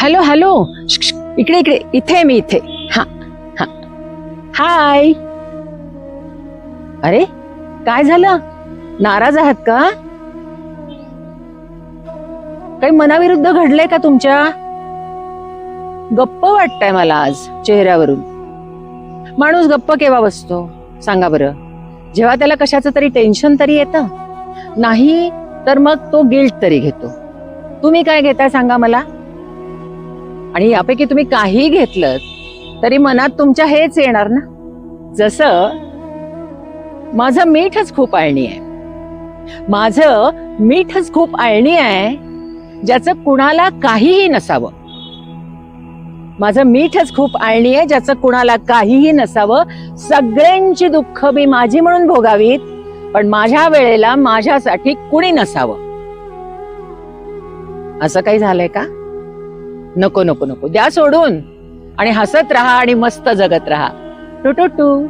Hello hello, इकडे इकडे, इथे मी इथे. हा हा. हाय. अरे काय झालं, नाराज आहात का? काही मनाविरुद्ध घडलंय का तुमच्या? गप्प वाटतंय मला आज चेहऱ्यावरून. माणूस गप्प केव्हा बसतो सांगा बरं? जेव्हा त्याला कशाचं तरी टेन्शन तरी येतं, नाही तर मग तो गिल्ट तरी घेतो. तुम्ही काय घेताय सांगा मला? आणि यापैकी तुम्ही काही घेतलं तरी मनात तुमच्या हेच येणार ना. जसं माझं मीठच खूप आळणी आहे, माझं मीठच खूप आळणी आहे, ज्याचं कुणाला काहीही नसावं. माझं मीठच खूप आळणी आहे, ज्याचं कुणाला काहीही नसावं. सगळ्यांची दुःख मी माझी म्हणून भोगावीत, पण माझ्या वेळेला माझ्यासाठी कुणी नसावं. असं काही झालंय का? नको नको नको, द्या सोडून आणि हसत राहा आणि मस्त जगत राहा. टू टू टू.